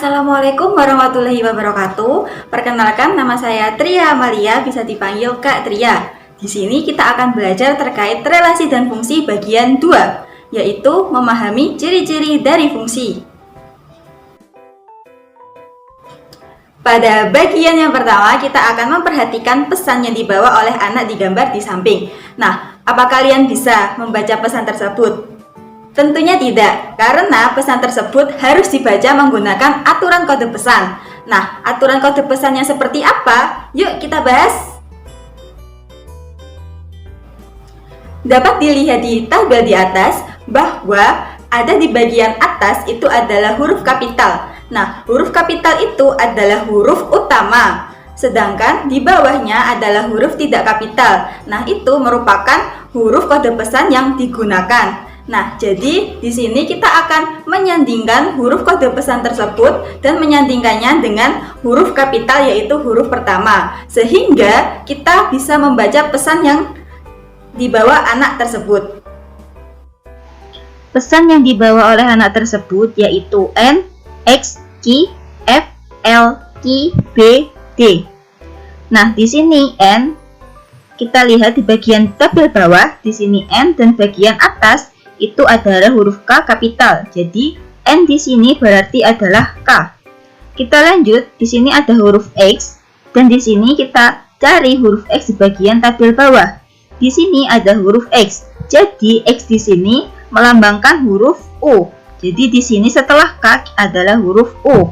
Assalamualaikum warahmatullahi wabarakatuh. Perkenalkan, nama saya Tria Amalia, bisa dipanggil Kak Tria. Di sini kita akan belajar terkait relasi dan fungsi bagian 2, yaitu memahami ciri-ciri dari fungsi. Pada bagian yang pertama, kita akan memperhatikan pesan yang dibawa oleh anak di gambar di samping. Nah, apa kalian bisa membaca pesan tersebut? Tentunya tidak, karena pesan tersebut harus dibaca menggunakan aturan kode pesan. Nah, aturan kode pesannya seperti apa? Yuk kita bahas. Dapat dilihat di tabel di atas bahwa ada di bagian atas itu adalah huruf kapital. Nah, huruf kapital itu adalah huruf utama, sedangkan di bawahnya adalah huruf tidak kapital. Nah, itu merupakan huruf kode pesan yang digunakan. Nah, jadi di sini kita akan menyandingkan huruf kode pesan tersebut dan menyandingkannya dengan huruf kapital, yaitu huruf pertama, sehingga kita bisa membaca pesan yang dibawa anak tersebut. Pesan yang dibawa oleh anak tersebut yaitu N, X, Q, F, L, Q, B, D. Nah, di sini N, kita lihat di bagian tabel bawah, di sini N, dan bagian atas itu adalah huruf K kapital. Jadi N di sini berarti adalah K. Kita lanjut, di sini ada huruf X, dan di sini kita cari huruf X di bagian tabel bawah. Di sini ada huruf X. Jadi X di sini melambangkan huruf U. Jadi di sini setelah K adalah huruf U.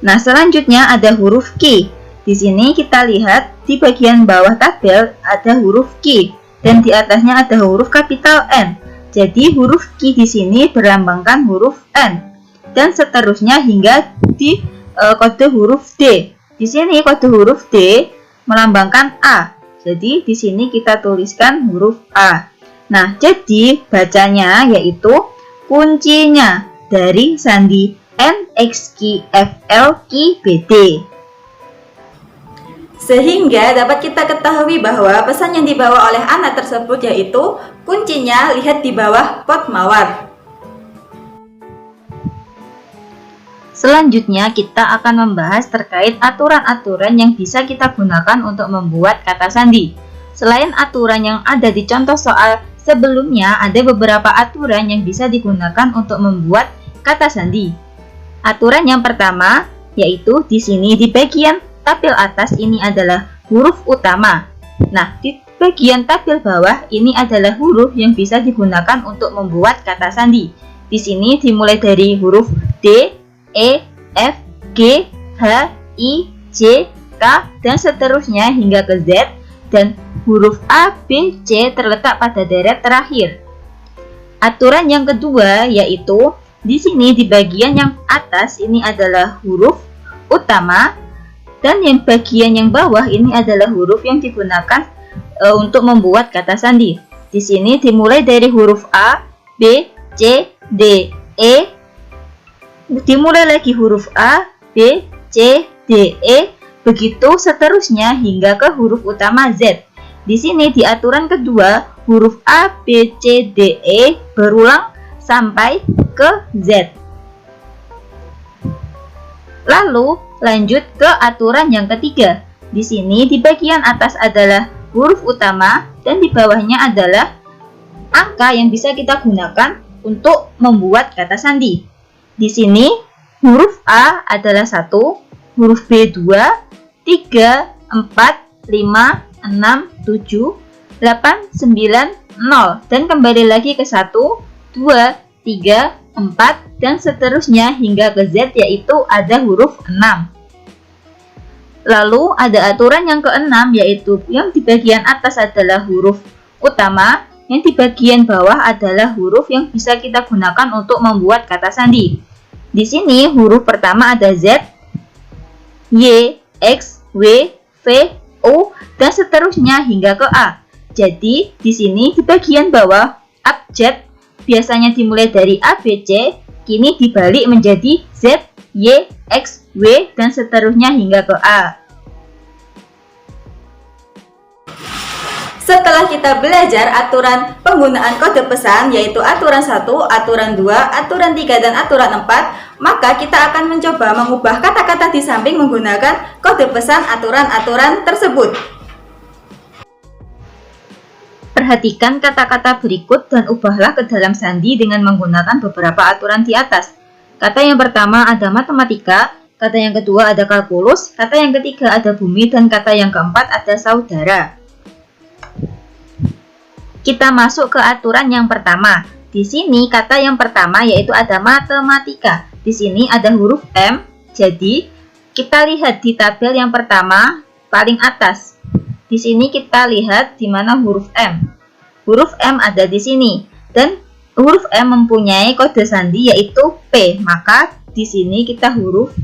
Nah, selanjutnya ada huruf Q. Di sini kita lihat di bagian bawah tabel ada huruf Q, dan di atasnya ada huruf kapital N. Jadi huruf Q di sini berlambangkan huruf N, dan seterusnya hingga di kode huruf D. Di sini kode huruf D melambangkan A. Jadi di sini kita tuliskan huruf A. Nah, jadi bacanya yaitu kuncinya dari sandi N, X, Q, F, L, Q, B, D. Sehingga dapat kita ketahui bahwa pesan yang dibawa oleh anak tersebut yaitu kuncinya lihat di bawah pot mawar. Selanjutnya kita akan membahas terkait aturan-aturan yang bisa kita gunakan untuk membuat kata sandi. Selain aturan yang ada di contoh soal sebelumnya, ada beberapa aturan yang bisa digunakan untuk membuat kata sandi. Aturan yang pertama yaitu di sini di bagian tabel atas ini adalah huruf utama. Nah, di bagian tabel bawah ini adalah huruf yang bisa digunakan untuk membuat kata sandi. Di sini dimulai dari huruf D, E, F, G, H, I, J, K, dan seterusnya hingga ke Z, dan huruf A, B, C terletak pada deret terakhir. Aturan yang kedua yaitu di sini di bagian yang atas ini adalah huruf utama, dan yang bagian yang bawah ini adalah huruf yang digunakan untuk membuat kata sandi. Di sini dimulai dari huruf A, B, C, D, E, dimulai lagi huruf A, B, C, D, E, begitu seterusnya hingga ke huruf utama Z. Di sini di aturan kedua, huruf A, B, C, D, E berulang sampai ke Z. Lalu lanjut ke aturan yang ketiga. Di sini di bagian atas adalah huruf utama, dan di bawahnya adalah angka yang bisa kita gunakan untuk membuat kata sandi. Di sini huruf A adalah 1, huruf B 2, 3, 4, 5, 6, 7, 8, 9, 0, dan kembali lagi ke 1, 2, 3, 4, dan seterusnya hingga ke Z, yaitu ada huruf 6. Lalu ada aturan yang keenam, yaitu yang di bagian atas adalah huruf utama, yang di bagian bawah adalah huruf yang bisa kita gunakan untuk membuat kata sandi. Di sini huruf pertama ada Z, Y, X, W, V, O, dan seterusnya hingga ke A. Jadi di sini di bagian bawah abjad biasanya dimulai dari A, B, C, kini dibalik menjadi Z, Y, X, W, dan seterusnya hingga ke A. Setelah kita belajar aturan penggunaan kode pesan, yaitu aturan 1, aturan 2, aturan 3, dan aturan 4, maka kita akan mencoba mengubah kata-kata di samping menggunakan kode pesan aturan-aturan tersebut. Perhatikan kata-kata berikut dan ubahlah ke dalam sandi dengan menggunakan beberapa aturan di atas. Kata yang pertama ada matematika, kata yang kedua ada kalkulus, kata yang ketiga ada bumi, dan kata yang keempat ada saudara. Kita masuk ke aturan yang pertama. Di sini kata yang pertama yaitu ada matematika. Di sini ada huruf M. Jadi kita lihat di tabel yang pertama paling atas. Di sini kita lihat di mana huruf M. Huruf M ada di sini dan huruf M mempunyai kode sandi yaitu P. Maka di sini kita huruf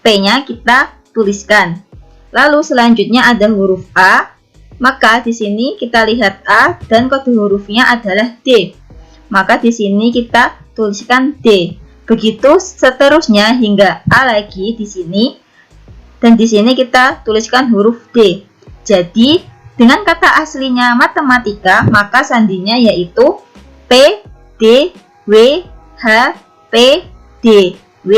P-nya kita tuliskan. Lalu selanjutnya ada huruf A. Maka di sini kita lihat A dan kode hurufnya adalah D. Maka di sini kita tuliskan D. Begitu seterusnya hingga A lagi di sini. Dan di sini kita tuliskan huruf D. Jadi dengan kata aslinya matematika, maka sandinya yaitu P, D, W, H, P, D, W,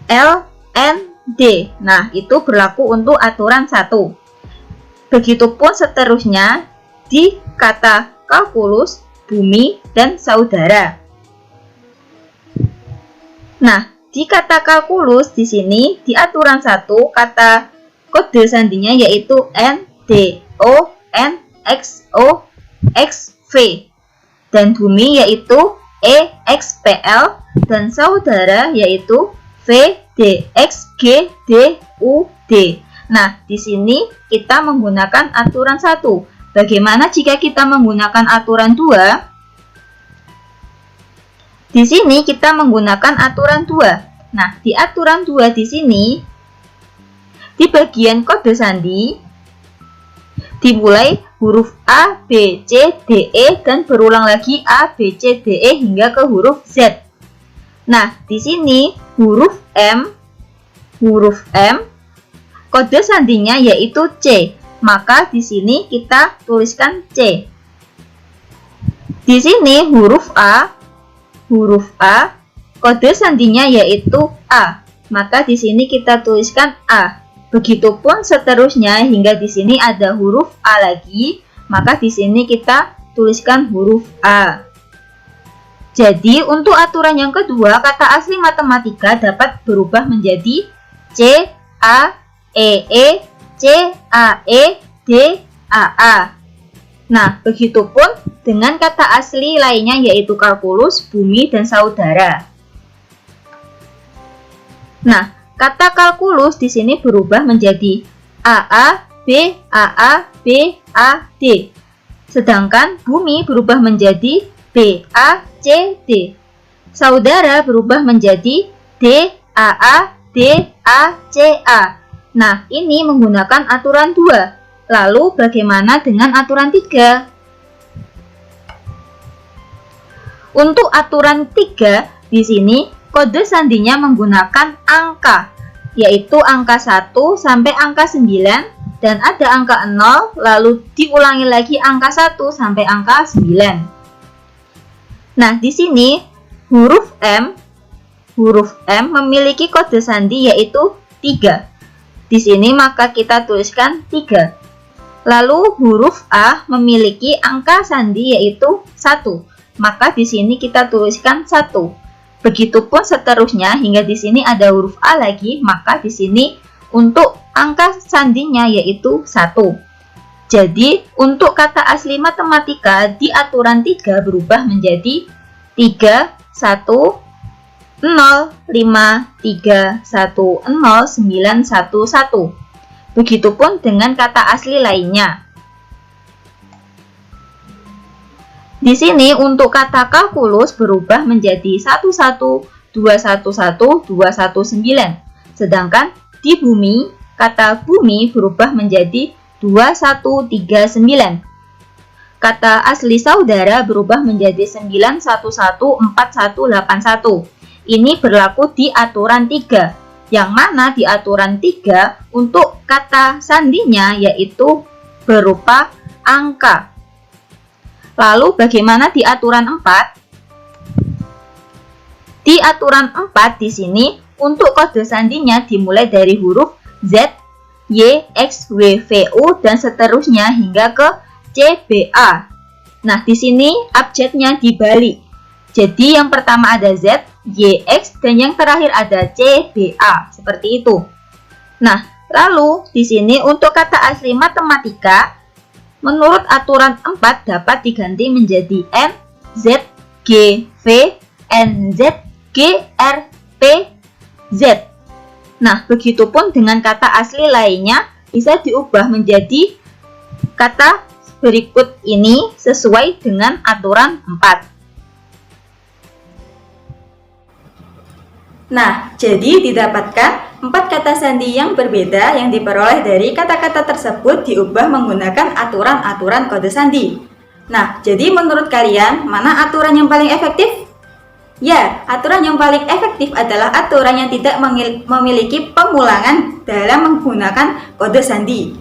L, N, D. Nah, itu berlaku untuk aturan 1. Begitupun seterusnya di kata kalkulus, bumi, dan saudara. Nah, di kata kalkulus di sini di aturan 1 kata kode sandinya yaitu N, D, O, N, X, O, X, V. Dan bumi yaitu E, X, P, L, dan saudara yaitu V, D, X, G, D, U, D. Nah, di sini kita menggunakan aturan 1. Bagaimana jika kita menggunakan aturan 2? Di sini kita menggunakan aturan 2. Nah, di aturan 2 di sini di bagian kode sandi dimulai huruf A, B, C, D, E dan berulang lagi A, B, C, D, E hingga ke huruf Z. Nah, di sini huruf M kode sandinya yaitu C. Maka di sini kita tuliskan C. Di sini huruf A kode sandinya yaitu A. Maka di sini kita tuliskan A. Begitupun seterusnya hingga di sini ada huruf A lagi, maka di sini kita tuliskan huruf A. Jadi untuk aturan yang kedua, kata asli matematika dapat berubah menjadi C, A, E, C, A, E, D, A, A. Nah, begitupun dengan kata asli lainnya yaitu kalkulus, bumi, dan saudara. Nah, kata kalkulus di sini berubah menjadi AA, B, AA, B, A, D. Sedangkan bumi berubah menjadi B, A, C, D. Saudara berubah menjadi D, AA, D, A, C, A. Nah, ini menggunakan aturan 2. Lalu bagaimana dengan aturan 3? Untuk aturan 3 di sini kode sandinya menggunakan angka, yaitu angka 1 sampai angka 9 dan ada angka 0, lalu diulangi lagi angka 1 sampai angka 9. Nah, di sini huruf M memiliki kode sandi yaitu 3. Di sini maka kita tuliskan 3. Lalu huruf A memiliki angka sandi yaitu 1. Maka di sini kita tuliskan 1. Begitupun seterusnya hingga di sini ada huruf A lagi, maka di sini untuk angka sandinya yaitu 1. Jadi untuk kata asli matematika di aturan 3 berubah menjadi 3, 1, 0, 5, 3, 1, 0, 9, 1, 1. Begitupun dengan kata asli lainnya. Di sini untuk kata kalkulus berubah menjadi 11, 211, 219. Sedangkan di bumi, kata bumi berubah menjadi 2139. Kata asli saudara berubah menjadi 9114181. Ini berlaku di aturan 3. Yang mana di aturan 3 untuk kata sandinya yaitu berupa angka. Lalu bagaimana di aturan 4? Di aturan 4 di sini untuk kode sandinya dimulai dari huruf Z, Y, X, W, V, U dan seterusnya hingga ke C, B, A. Nah, di sini abjadnya dibalik. Jadi yang pertama ada Z, Y, X dan yang terakhir ada C, B, A. Seperti itu. Nah, lalu di sini untuk kata asli matematika menurut aturan 4 dapat diganti menjadi N, Z, G, V, N, Z, G, R, P, Z. Nah, begitupun dengan kata asli lainnya bisa diubah menjadi kata berikut ini sesuai dengan aturan 4. Nah, jadi didapatkan 4 kata sandi yang berbeda yang diperoleh dari kata-kata tersebut diubah menggunakan aturan-aturan kode sandi. Nah, jadi menurut kalian, mana aturan yang paling efektif? Ya, aturan yang paling efektif adalah aturan yang tidak memiliki pengulangan dalam menggunakan kode sandi.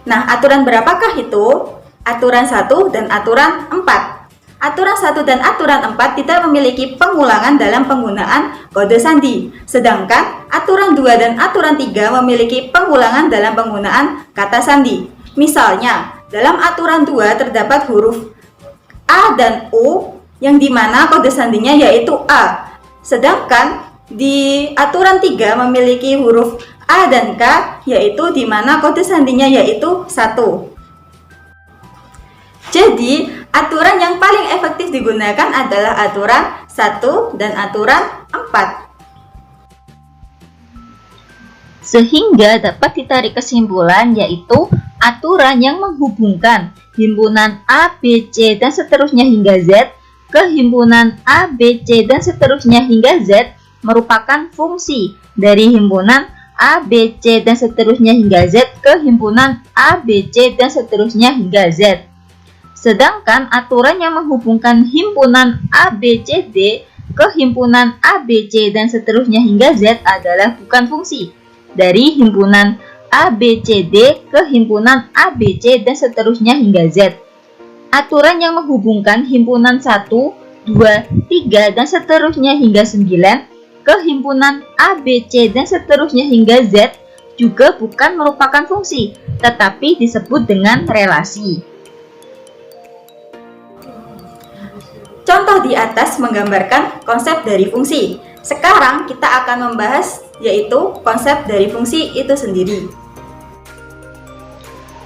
Nah, aturan berapakah itu? Aturan 1 dan aturan 4. Aturan 1 dan aturan 4 tidak memiliki pengulangan dalam penggunaan kode sandi. Sedangkan aturan 2 dan aturan 3 memiliki pengulangan dalam penggunaan kata sandi. Misalnya, dalam aturan 2 terdapat huruf A dan U yang dimana kode sandinya yaitu A. Sedangkan di aturan 3 memiliki huruf A dan K yaitu dimana kode sandinya yaitu 1. Jadi, aturan yang paling efektif digunakan adalah aturan 1 dan aturan 4. Sehingga dapat ditarik kesimpulan yaitu aturan yang menghubungkan himpunan A, B, C, dan seterusnya hingga Z ke himpunan A, B, C, dan seterusnya hingga Z merupakan fungsi dari himpunan A, B, C, dan seterusnya hingga Z ke himpunan A, B, C, dan seterusnya hingga Z. Sedangkan aturan yang menghubungkan himpunan A, B, C, D ke himpunan A, B, C, dan seterusnya hingga Z adalah bukan fungsi dari himpunan A, B, C, D ke himpunan A, B, C, dan seterusnya hingga Z. Aturan yang menghubungkan himpunan 1, 2, 3, dan seterusnya hingga 9 ke himpunan A, B, C, dan seterusnya hingga Z juga bukan merupakan fungsi, tetapi disebut dengan relasi. Contoh di atas menggambarkan konsep dari fungsi. Sekarang kita akan membahas yaitu konsep dari fungsi itu sendiri.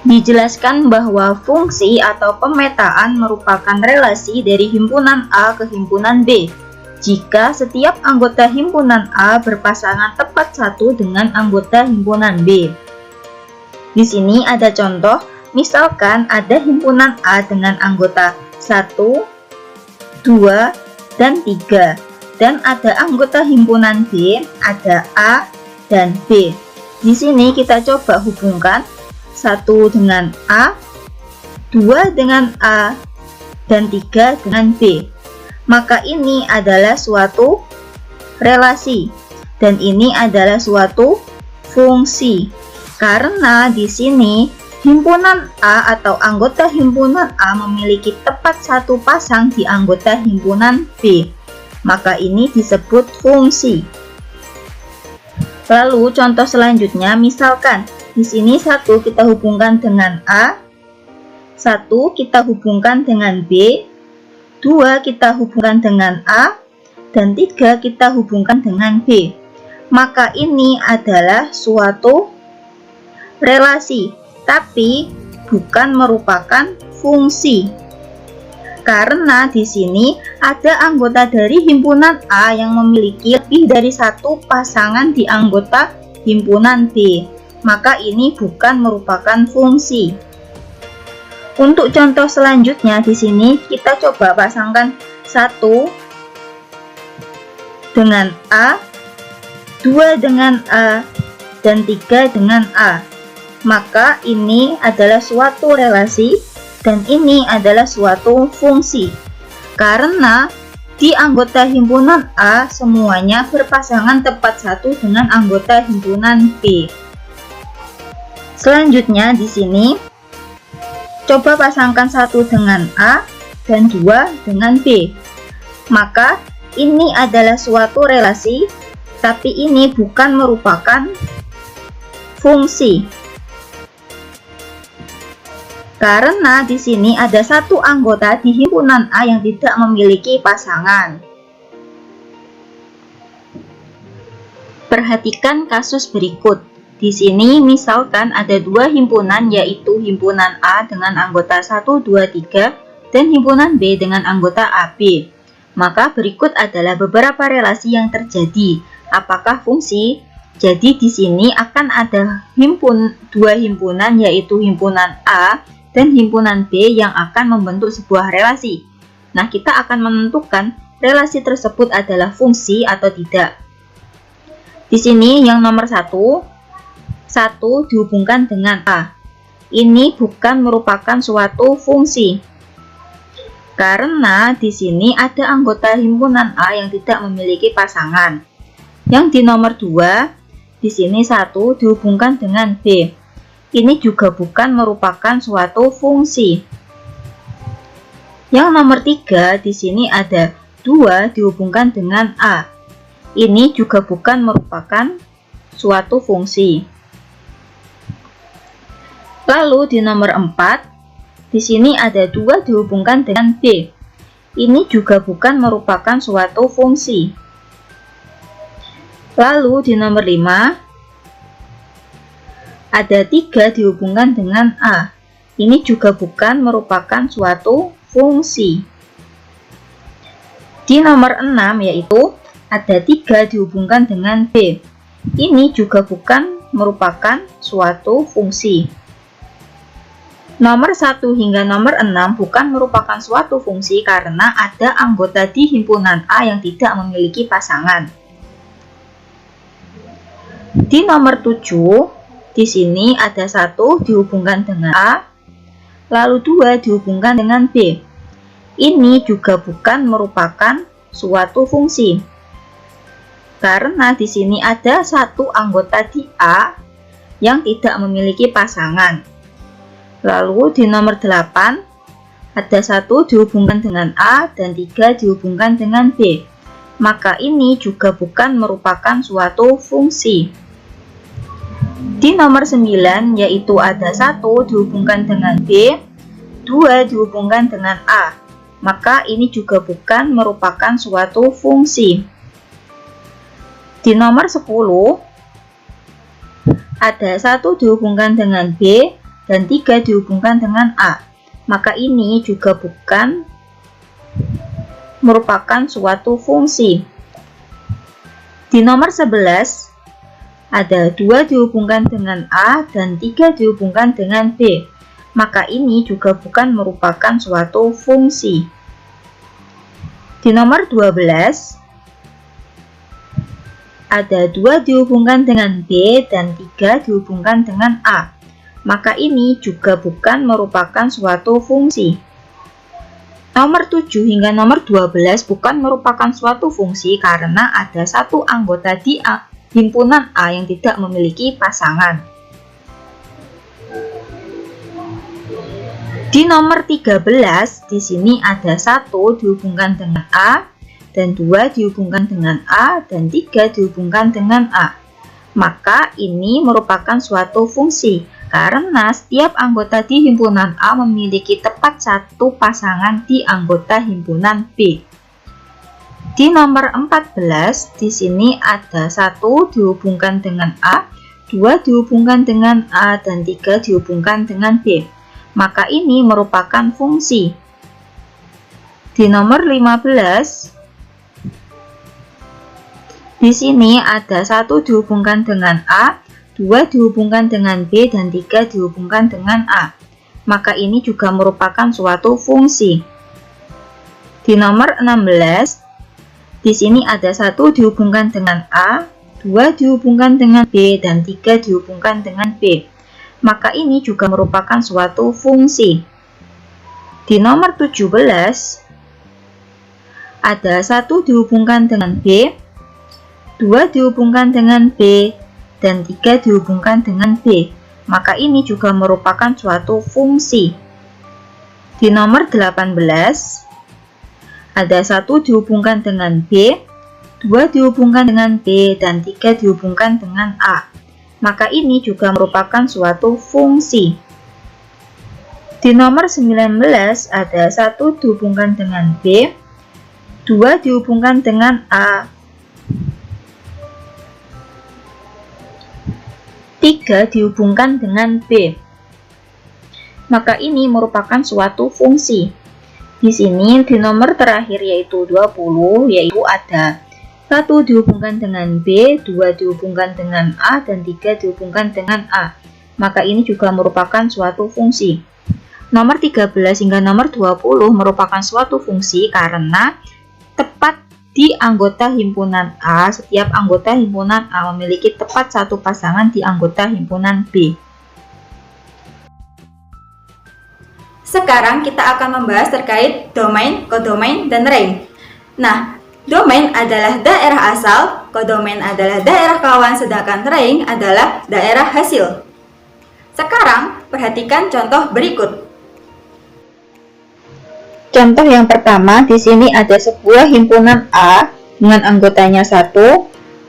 Dijelaskan bahwa fungsi atau pemetaan merupakan relasi dari himpunan A ke himpunan B jika setiap anggota himpunan A berpasangan tepat satu dengan anggota himpunan B. Di sini ada contoh, misalkan ada himpunan A dengan anggota 1, 2, dan 3 dan ada anggota himpunan B ada A dan B. Di sini kita coba hubungkan 1 dengan A, 2 dengan A, dan 3 dengan B. Maka ini adalah suatu relasi dan ini adalah suatu fungsi. Karena di sini himpunan A atau anggota himpunan A memiliki tepat satu pasang di anggota himpunan B. Maka ini disebut fungsi. Lalu contoh selanjutnya, misalkan di sini 1 kita hubungkan dengan A, 1 kita hubungkan dengan B, 2 kita hubungkan dengan A, dan 3 kita hubungkan dengan B. Maka ini adalah suatu relasi, tapi bukan merupakan fungsi. Karena di sini ada anggota dari himpunan A yang memiliki lebih dari satu pasangan di anggota himpunan B. Maka ini bukan merupakan fungsi. Untuk contoh selanjutnya di sini kita coba pasangkan 1 dengan A, 2 dengan A, dan 3 dengan A. Maka ini adalah suatu relasi dan ini adalah suatu fungsi. Karena di anggota himpunan A semuanya berpasangan tepat satu dengan anggota himpunan B. Selanjutnya di sini coba pasangkan 1 dengan A dan 2 dengan B. Maka ini adalah suatu relasi, tapi ini bukan merupakan fungsi. Karena di sini ada satu anggota di himpunan A yang tidak memiliki pasangan. Perhatikan kasus berikut. Di sini misalkan ada dua himpunan, yaitu himpunan A dengan anggota 1, 2, 3 dan himpunan B dengan anggota AB. Maka berikut adalah beberapa relasi yang terjadi. Apakah fungsi? Jadi di sini akan ada dua himpunan, yaitu himpunan A dan himpunan B yang akan membentuk sebuah relasi. Nah, kita akan menentukan relasi tersebut adalah fungsi atau tidak. Di sini yang nomor 1 dihubungkan dengan A. Ini bukan merupakan suatu fungsi. Karena di sini ada anggota himpunan A yang tidak memiliki pasangan. Yang di nomor 2, di sini 1 dihubungkan dengan B. Ini juga bukan merupakan suatu fungsi. Yang nomor 3, di sini ada 2 dihubungkan dengan A. Ini juga bukan merupakan suatu fungsi. Lalu di nomor 4, di sini ada 2 dihubungkan dengan B. Ini juga bukan merupakan suatu fungsi. Lalu di nomor 5, ada 3 dihubungkan dengan A. Ini juga bukan merupakan suatu fungsi. Di nomor 6 yaitu ada 3 dihubungkan dengan B. Ini juga bukan merupakan suatu fungsi. Nomor 1 hingga nomor 6 bukan merupakan suatu fungsi karena ada anggota di himpunan A yang tidak memiliki pasangan. Di nomor 7, di sini ada 1 dihubungkan dengan A, lalu 2 dihubungkan dengan B. Ini juga bukan merupakan suatu fungsi. Karena di sini ada 1 anggota di A yang tidak memiliki pasangan. Lalu di nomor 8, ada 1 dihubungkan dengan A dan 3 dihubungkan dengan B. Maka ini juga bukan merupakan suatu fungsi. Di nomor 9 yaitu ada 1 dihubungkan dengan B, 2 dihubungkan dengan A. Maka ini juga bukan merupakan suatu fungsi. Di nomor 10 ada 1 dihubungkan dengan B dan 3 dihubungkan dengan A. Maka ini juga bukan merupakan suatu fungsi. Di nomor 11 ada 2 dihubungkan dengan A dan 3 dihubungkan dengan B. Maka ini juga bukan merupakan suatu fungsi. Di nomor 12 ada 2 dihubungkan dengan B dan 3 dihubungkan dengan A. Maka ini juga bukan merupakan suatu fungsi. Nomor 7 hingga nomor 12 bukan merupakan suatu fungsi karena ada 1 anggota di himpunan A yang tidak memiliki pasangan. Di nomor 13, di sini ada 1 dihubungkan dengan A dan 2 dihubungkan dengan A dan 3 dihubungkan dengan A. Maka ini merupakan suatu fungsi karena setiap anggota di himpunan A memiliki tepat 1 pasangan di anggota himpunan B. Di nomor 14, di sini ada 1 dihubungkan dengan A, 2 dihubungkan dengan A, dan 3 dihubungkan dengan B. Maka ini merupakan fungsi. Di nomor 15, di sini ada 1 dihubungkan dengan A, 2 dihubungkan dengan B, dan 3 dihubungkan dengan A. Maka ini juga merupakan suatu fungsi. Di nomor 16, di sini ada 1 dihubungkan dengan A, 2 dihubungkan dengan B, dan 3 dihubungkan dengan B. Maka ini juga merupakan suatu fungsi. Di nomor 17, ada 1 dihubungkan dengan B, 2 dihubungkan dengan B, dan 3 dihubungkan dengan B. Maka ini juga merupakan suatu fungsi. Di nomor 18, ada 1 dihubungkan dengan B, 2 dihubungkan dengan B, dan 3 dihubungkan dengan A. Maka ini juga merupakan suatu fungsi. Di nomor 19 ada 1 dihubungkan dengan B, 2 dihubungkan dengan A, 3 dihubungkan dengan B. Maka ini merupakan suatu fungsi. Di sini di nomor terakhir yaitu 20, yaitu ada 1 dihubungkan dengan B, 2 dihubungkan dengan A, dan 3 dihubungkan dengan A. Maka ini juga merupakan suatu fungsi. Nomor 13 hingga nomor 20 merupakan suatu fungsi karena tepat di anggota himpunan A, setiap anggota himpunan A memiliki tepat satu pasangan di anggota himpunan B. Sekarang kita akan membahas terkait domain, kodomain, dan range. Nah, domain adalah daerah asal, kodomain adalah daerah kawan, sedangkan range adalah daerah hasil. Sekarang, perhatikan contoh berikut. Contoh yang pertama, di sini ada sebuah himpunan A dengan anggotanya 1,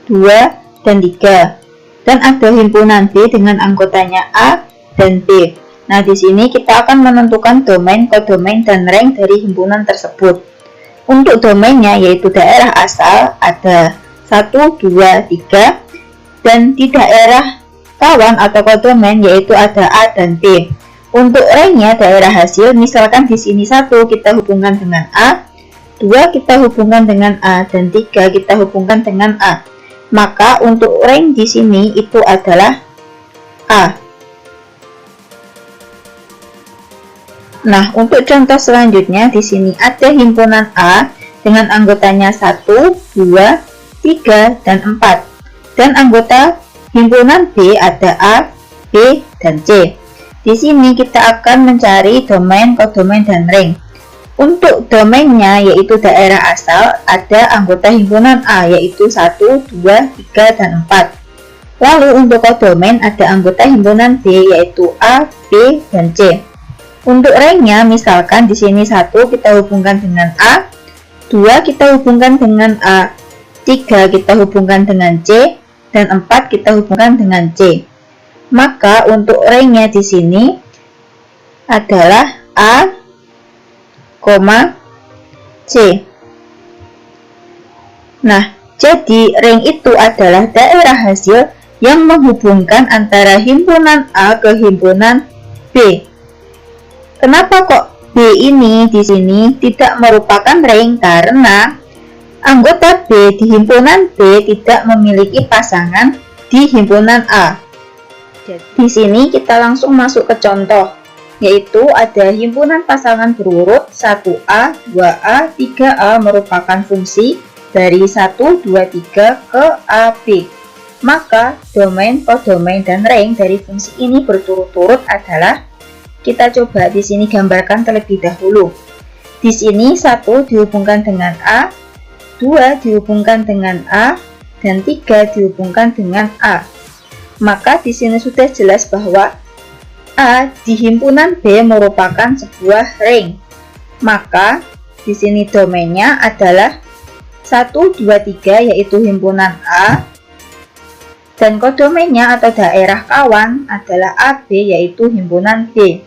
2, dan 3. Dan ada himpunan B dengan anggotanya A dan B. Nah, di sini kita akan menentukan domain, kodomain, dan range dari himpunan tersebut. Untuk domainnya yaitu daerah asal ada 1, 2, 3, dan di daerah kawan atau kodomain yaitu ada A dan B. Untuk range-nya daerah hasil, misalkan di sini 1 kita hubungkan dengan A, 2 kita hubungkan dengan A, dan 3 kita hubungkan dengan A. Maka untuk range di sini itu adalah A. Nah, untuk contoh selanjutnya di sini ada himpunan A dengan anggotanya 1, 2, 3, dan 4. Dan anggota himpunan B ada A, B, dan C. Di sini kita akan mencari domain, kodomain, dan range. Untuk domainnya yaitu daerah asal ada anggota himpunan A yaitu 1, 2, 3, dan 4. Lalu untuk kodomain ada anggota himpunan B yaitu A, B, dan C. Untuk range-nya misalkan di sini 1 kita hubungkan dengan A, 2 kita hubungkan dengan A, 3 kita hubungkan dengan C, dan 4 kita hubungkan dengan C. Maka untuk range-nya di sini adalah A, C. Nah, jadi range itu adalah daerah hasil yang menghubungkan antara himpunan A ke himpunan B. Kenapa kok B ini di sini tidak merupakan range? Karena anggota B di himpunan B tidak memiliki pasangan di himpunan A. Di sini kita langsung masuk ke contoh, yaitu ada himpunan pasangan berurut 1A, 2A, 3A merupakan fungsi dari 1, 2, 3 ke AB. Maka domain, kodomain, dan range dari fungsi ini berturut-turut adalah, kita coba di sini gambarkan terlebih dahulu. Di sini 1 dihubungkan dengan A, 2 dihubungkan dengan A, dan 3 dihubungkan dengan A. Maka di sini sudah jelas bahwa A di himpunan B merupakan sebuah range. Maka di sini domainnya adalah 1, 2, 3 yaitu himpunan A, dan kodomainnya atau daerah kawan adalah AB yaitu himpunan B.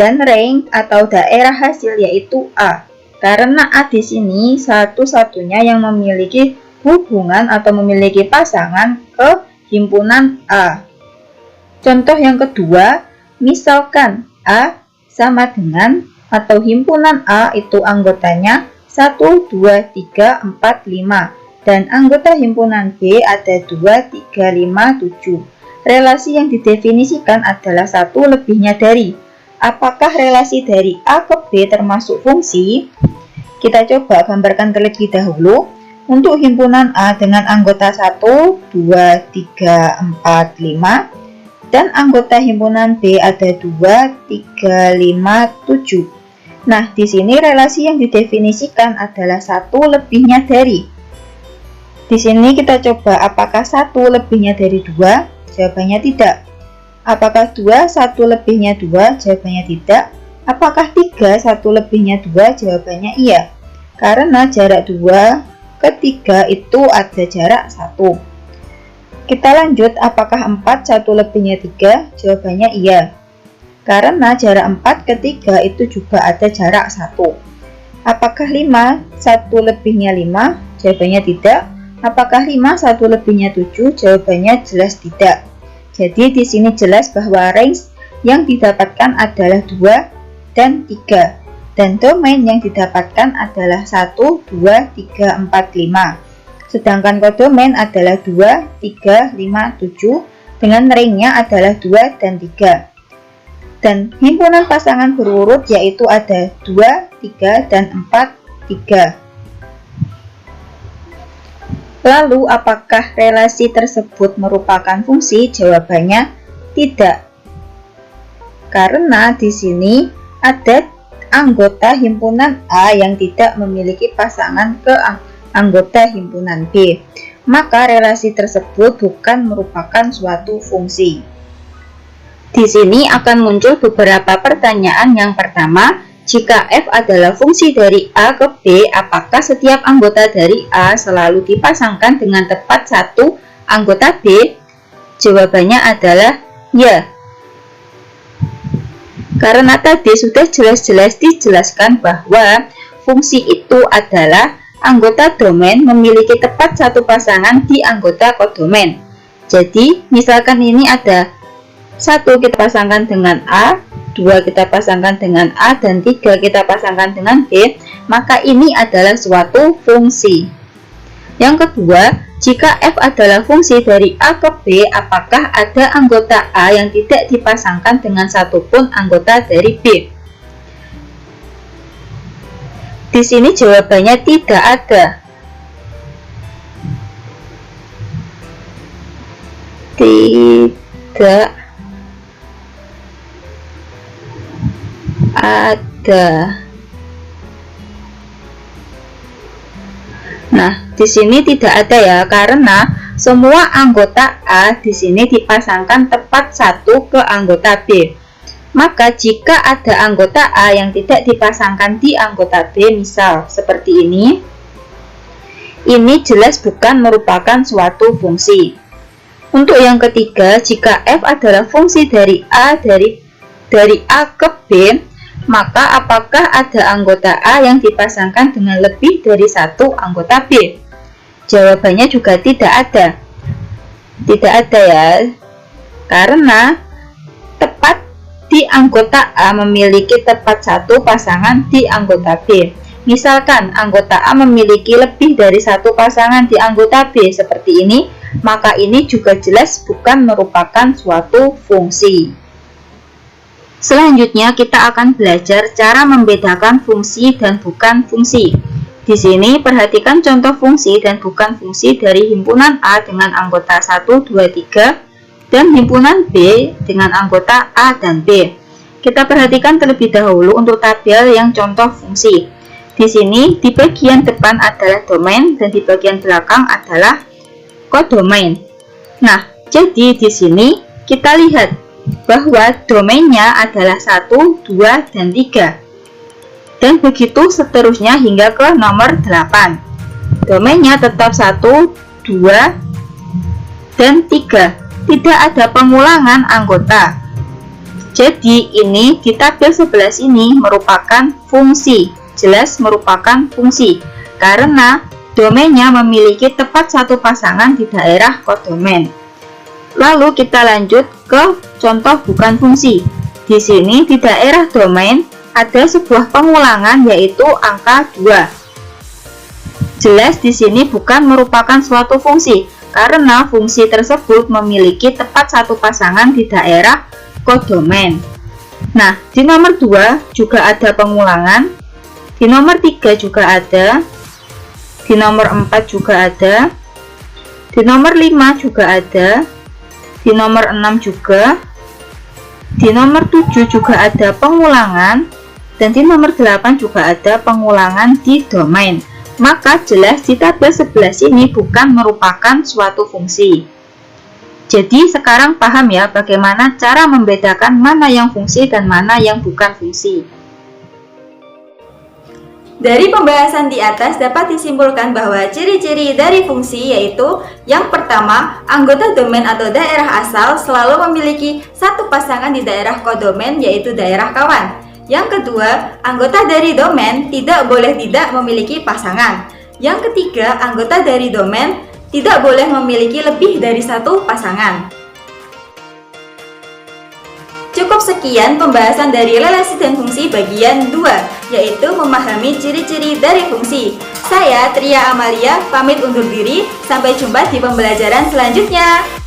Dan range atau daerah hasil yaitu A. Karena A di sini satu-satunya yang memiliki hubungan atau memiliki pasangan ke himpunan A. Contoh yang kedua, misalkan A sama dengan atau himpunan A itu anggotanya 1, 2, 3, 4, 5 dan anggota himpunan B ada 2, 3, 5, 7. Relasi yang didefinisikan adalah 1 lebihnya dari. Apakah relasi dari A ke B termasuk fungsi? Kita coba gambarkan terlebih dahulu. Untuk himpunan A dengan anggota 1, 2, 3, 4, 5 dan anggota himpunan B ada 2, 3, 5, 7. Nah, di sini relasi yang didefinisikan adalah 1 lebihnya dari. Di sini kita coba apakah 1 lebihnya dari 2? Jawabannya tidak. Apakah 2 1 lebihnya 2? Jawabannya tidak. Apakah 3 1 lebihnya 2? Jawabannya iya. karena jarak 2 ke 3 itu ada jarak 1. Kita lanjut, apakah 4 1 lebihnya 3? Jawabannya iya, karena jarak 4 ke 3 itu juga ada jarak 1. Apakah 5 1 lebihnya 5? Jawabannya tidak. Apakah 5 1 lebihnya 7? Jawabannya jelas tidak. Jadi di sini jelas bahwa range yang didapatkan adalah 2 dan 3. Dan domain yang didapatkan adalah 1, 2, 3, 4, 5. Sedangkan kodomain adalah 2, 3, 5, 7 dengan ringnya adalah 2 dan 3. Dan himpunan pasangan berurut yaitu ada 2, 3, dan 4, 3. Lalu apakah relasi tersebut merupakan fungsi? Jawabannya tidak. Karena di sini ada anggota himpunan A yang tidak memiliki pasangan ke anggota himpunan B, maka relasi tersebut bukan merupakan suatu fungsi. Di sini akan muncul beberapa pertanyaan. Yang pertama, jika F adalah fungsi dari A ke B, apakah setiap anggota dari A selalu dipasangkan dengan tepat satu anggota B? Jawabannya adalah ya. Karena tadi sudah jelas-jelas dijelaskan bahwa fungsi itu adalah anggota domain memiliki tepat satu pasangan di anggota kodomain. Jadi, misalkan ini ada 1 kita pasangkan dengan A, 2 kita pasangkan dengan A, dan 3 kita pasangkan dengan B, maka ini adalah suatu fungsi. Yang kedua, jika F adalah fungsi dari A ke B, apakah ada anggota A yang tidak dipasangkan dengan satupun anggota dari B? Di sini jawabannya tidak ada. Tidak ada. Nah, di sini tidak ada ya, karena semua anggota A di sini dipasangkan tepat satu ke anggota B. Maka jika ada anggota A yang tidak dipasangkan di anggota B, misal seperti ini jelas bukan merupakan suatu fungsi. Untuk yang ketiga, jika F adalah fungsi dari A ke B, maka apakah ada anggota A yang dipasangkan dengan lebih dari satu anggota B? Jawabannya juga tidak ada. Tidak ada ya, karena tepat di anggota A memiliki tepat satu pasangan di anggota B. Misalkan anggota A memiliki lebih dari satu pasangan di anggota B seperti ini, maka ini juga jelas bukan merupakan suatu fungsi. Selanjutnya kita akan belajar cara membedakan fungsi dan bukan fungsi. Di sini perhatikan contoh fungsi dan bukan fungsi dari himpunan A dengan anggota 1, 2, 3 dan himpunan B dengan anggota A dan B. Kita perhatikan terlebih dahulu untuk tabel yang contoh fungsi. Di sini di bagian depan adalah domain dan di bagian belakang adalah kodomain. Nah, jadi di sini kita lihat bahwa domainnya adalah 1, 2, dan 3. Dan begitu seterusnya hingga ke nomor 8. Domainnya tetap 1, 2, dan 3. Tidak ada pengulangan anggota. Jadi ini di tabel sebelah sini merupakan fungsi. Jelas merupakan fungsi karena domainnya memiliki tepat satu pasangan di daerah kodomain. Lalu kita lanjut ke contoh bukan fungsi. Di sini di daerah domain ada sebuah pengulangan yaitu angka 2. Jelas di sini bukan merupakan suatu fungsi karena fungsi tersebut memiliki tepat satu pasangan di daerah kodomain. Nah, di nomor 2 juga ada pengulangan. Di nomor 3 juga ada. Di nomor 4 juga ada. Di nomor 5 juga ada. Di nomor 6 juga. Di nomor 7 juga ada pengulangan. Dan di nomor 8 juga ada pengulangan di domain. Maka jelas di tabel sebelah sini bukan merupakan suatu fungsi. Jadi sekarang paham ya bagaimana cara membedakan mana yang fungsi dan mana yang bukan fungsi. Dari pembahasan di atas dapat disimpulkan bahwa ciri-ciri dari fungsi yaitu yang pertama, anggota domain atau daerah asal selalu memiliki satu pasangan di daerah kodomain yaitu daerah kawan. Yang kedua, anggota dari domain tidak boleh tidak memiliki pasangan. Yang ketiga, anggota dari domain tidak boleh memiliki lebih dari satu pasangan. Cukup sekian pembahasan dari relasi dan fungsi bagian 2, yaitu memahami ciri-ciri dari fungsi. Saya Tria Amalia, pamit undur diri, sampai jumpa di pembelajaran selanjutnya.